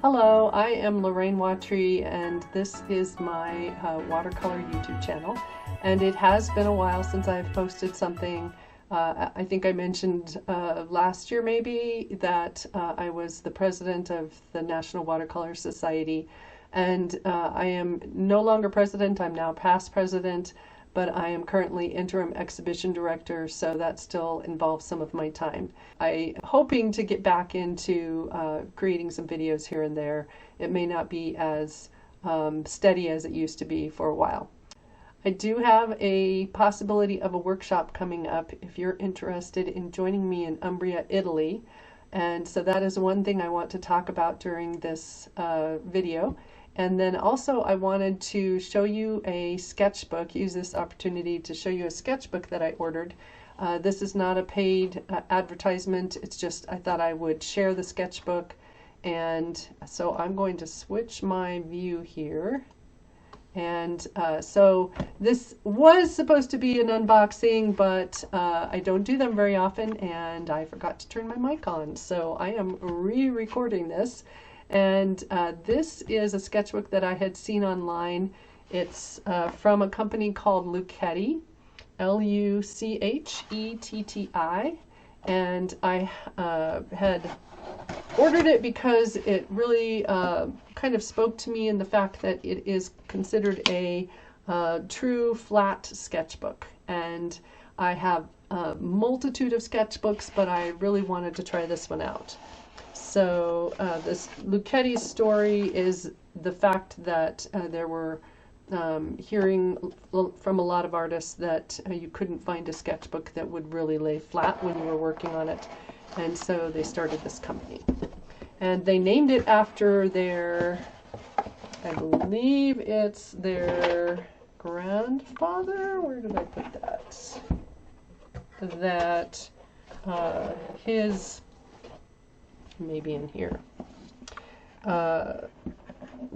Hello, I am Lorraine Watry, and this is my watercolor YouTube channel. And it has been a while since I've posted something. I think I mentioned last year maybe that I was the president of the National Watercolor Society, and I am no longer president. I'm now past president, but I am currently interim exhibition director, so that still involves some of my time. I'm hoping to get back into creating some videos here and there. It may not be as steady as it used to be for a while. I do have a possibility of a workshop coming up if you're interested in joining me in Umbria, Italy. And so that is one thing I want to talk about during this video. And then also I wanted to show you a sketchbook, use this opportunity to show you a sketchbook that I ordered. This is not a paid advertisement, it's just I thought I would share the sketchbook. And so I'm going to switch my view here. And so this was supposed to be an unboxing, but I don't do them very often, and I forgot to turn my mic on. So I am re-recording this. And this is a sketchbook that I had seen online. It's from a company called Luchetti, L-U-C-H-E-T-T-I. And I had ordered it because it really kind of spoke to me in the fact that it is considered a true flat sketchbook. And I have a multitude of sketchbooks, but I really wanted to try this one out. So this Luchetti's story is the fact that there were hearing from a lot of artists that you couldn't find a sketchbook that would really lay flat when you were working on it. And so they started this company. And they named it after their, I believe it's their grandfather. Where did I put that? That his, maybe in here.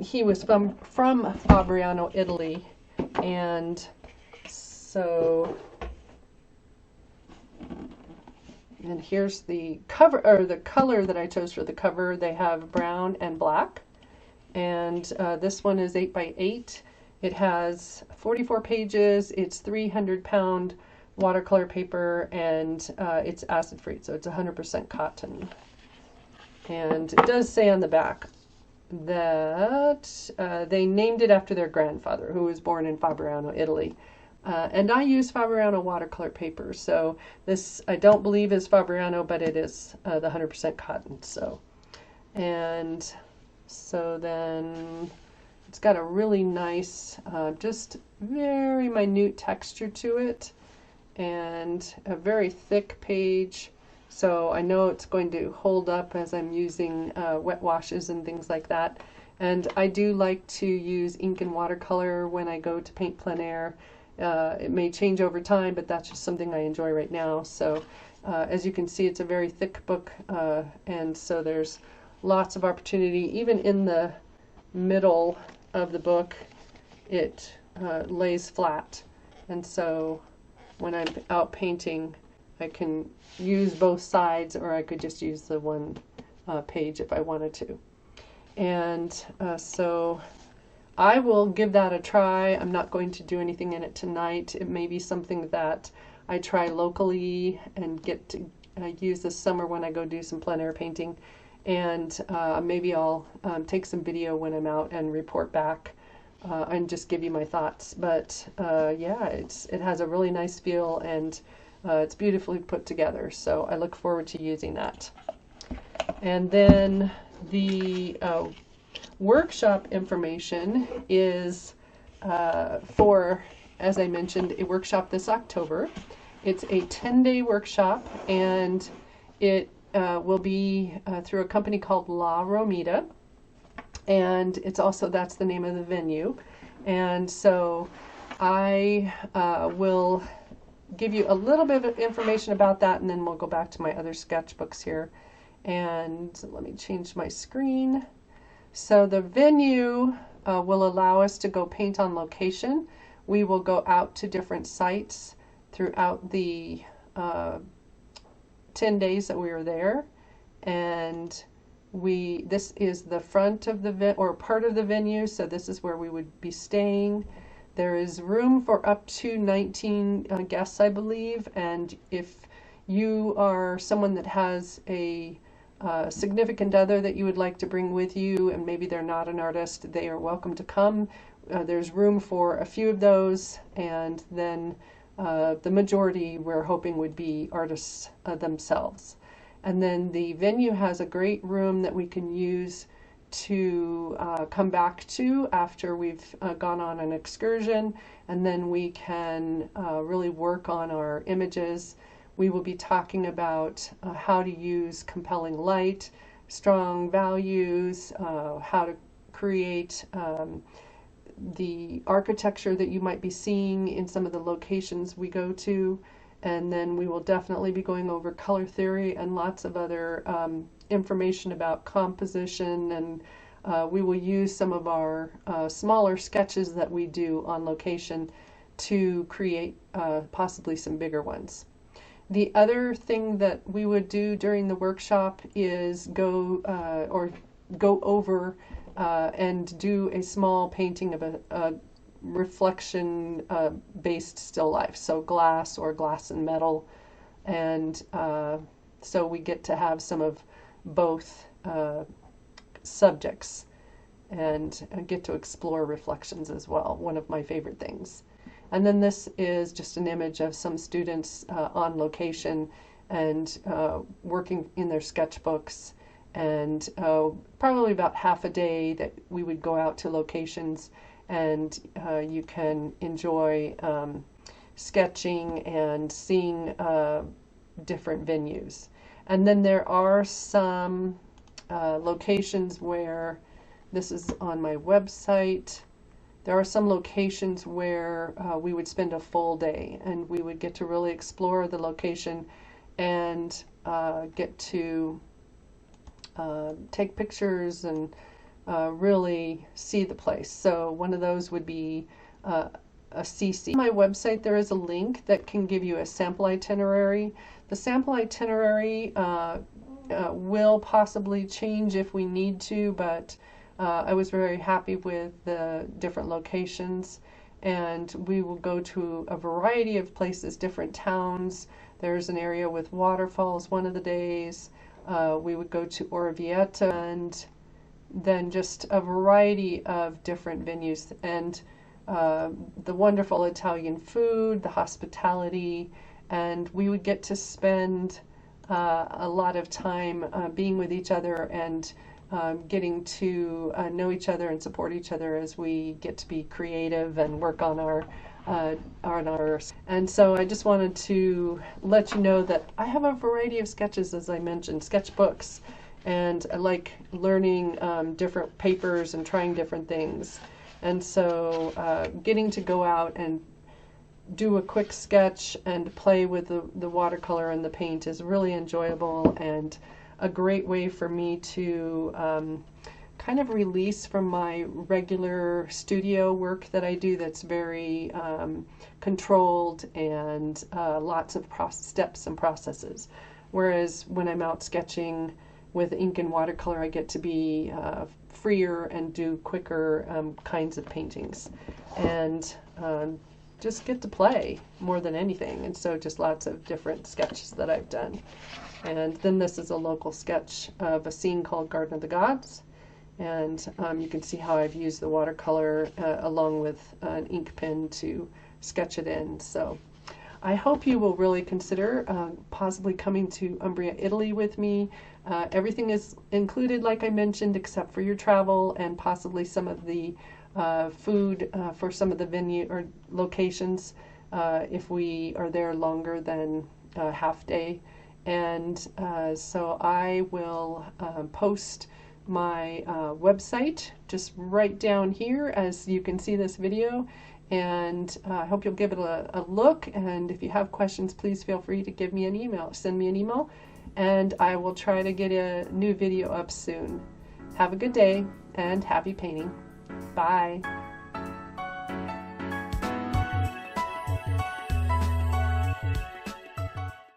He was from Fabriano, Italy, and so, and here's the cover, or the color that I chose for the cover. They have brown and black, and this one is 8x8. It has 44 pages. It's 300-pound watercolor paper, and it's acid-free, so it's 100% cotton. And it does say on the back that they named it after their grandfather, who was born in Fabriano, Italy. And I use Fabriano watercolor paper, so this I don't believe is Fabriano, but it is the 100% cotton. So, and so then it's got a really nice, just very minute texture to it, and a very thick page. So I know it's going to hold up as I'm using wet washes and things like that. And I do like to use ink and watercolor when I go to paint plein air. It may change over time, but that's just something I enjoy right now. So as you can see, it's a very thick book, and so there's lots of opportunity. Even in the middle of the book, it lays flat. And so when I'm out painting, I can use both sides, or I could just use the one page if I wanted to. And so I will give that a try. I'm not going to do anything in it tonight. It may be something that I try locally and get to use this summer when I go do some plein air painting. And maybe I'll take some video when I'm out and report back and just give you my thoughts. But yeah, it has a really nice feel, and it's beautifully put together, so I look forward to using that. And then the workshop information is for, as I mentioned, a workshop this October. It's a 10-day workshop, and it will be through a company called La Romita, and it's also, that's the name of the venue. And so I will give you a little bit of information about that, and then we'll go back to my other sketchbooks here. And let me change my screen. So the venue will allow us to go paint on location. We will go out to different sites throughout the 10 days that we were there, and This is the front of the or part of the venue, so this is where we would be staying. There is room for up to 19 guests, I believe, and if you are someone that has a significant other that you would like to bring with you, and maybe they're not an artist, they are welcome to come. There's room for a few of those, and then the majority we're hoping would be artists themselves. And then the venue has a great room that we can use to come back to after we've gone on an excursion, and then we can really work on our images. We will be talking about how to use compelling light, strong values, how to create the architecture that you might be seeing in some of the locations we go to, and then we will definitely be going over color theory and lots of other information about composition, and we will use some of our smaller sketches that we do on location to create possibly some bigger ones. The other thing that we would do during the workshop is go over and do a small painting of a reflection based still life, so glass or glass and metal, and so we get to have some of both subjects and get to explore reflections as well, one of my favorite things. And then this is just an image of some students on location and working in their sketchbooks, and probably about half a day that we would go out to locations, and you can enjoy sketching and seeing different venues. And then there are some locations where, this is on my website, there are some locations where we would spend a full day, and we would get to really explore the location and get to take pictures and really see the place. So one of those would be a CC. On my website there is a link that can give you a sample itinerary. The sample itinerary will possibly change if we need to, but I was very happy with the different locations, and we will go to a variety of places, different towns. There's an area with waterfalls one of the days. We would go to Orvieto, and then just a variety of different venues, and the wonderful Italian food, the hospitality, and we would get to spend a lot of time being with each other and getting to know each other and support each other as we get to be creative and work on our and so I just wanted to let you know that I have a variety of sketches, as I mentioned, sketchbooks, and I like learning different papers and trying different things, and so getting to go out and do a quick sketch and play with the watercolor and the paint is really enjoyable, and a great way for me to kind of release from my regular studio work that I do that's very controlled and lots of steps and processes. Whereas when I'm out sketching with ink and watercolor, I get to be freer and do quicker kinds of paintings, and just get to play more than anything. And so just lots of different sketches that I've done. And then this is a local sketch of a scene called Garden of the Gods. And you can see how I've used the watercolor along with an ink pen to sketch it in. So I hope you will really consider possibly coming to Umbria, Italy with me. Everything is included, like I mentioned, except for your travel and possibly some of the food for some of the venue or locations if we are there longer than a half day. And so I will post my website just right down here as you can see this video, and I hope you'll give it a look, and if you have questions, please feel free to give me an email, send me an email, and I will try to get a new video up soon. Have a good day and happy painting. Bye.